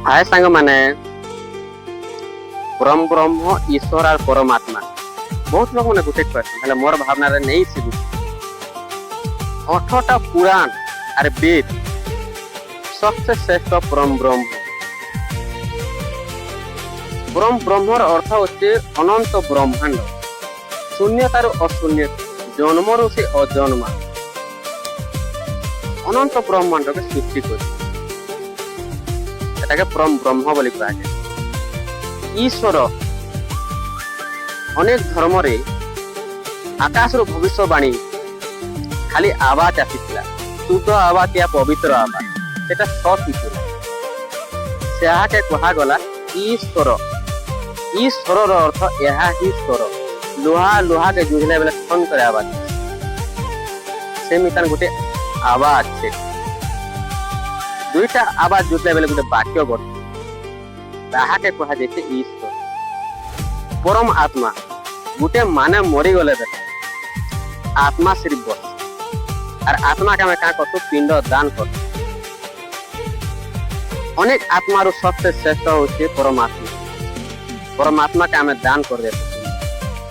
हाय सांग माने परम ब्रह्म ईश्वर और परमात्मा बहुत लोग मैंने गोटे क्वेश्चन मोर भावना रे नहीं सी 8टा पुराण और वेद सबसे श्रेष्ठ परम ब्रह्म परम ब्रह्मर अर्थ होचे अनंत ब्रह्मांड शून्यतार अशून्य जन्मरु से अजन्मा अनंत ब्रह्मांड के सृष्टि कर परम ब्रह्म बोली कहा जाए। ईश्वर अनेक धर्म रे आकाश रो भविष्यवाणी खाली आवाज आसीथिला शुद्ध आवाज या पवित्र आवाज सेटा सत थिला सेहा के कहा गला ईश्वर ईश्वर रो अर्थ यहा ही स्वर लोहा लोहा के जुझले बेले छन करे आवाज से मितान गोटे आवाज से दुईटा आवाज जुटले बेले गोटे वाक्य गठन ताहा के कहा जाय ईश्वर परम आत्मा गोटे माने मरी गले आत्मा सिर्फ बस और आत्मा के हमें क्या कर पिंड दान कर अनेक आत्मार सबसे श्रेष्ठ होचे परमात्मा के हमें दान कर देते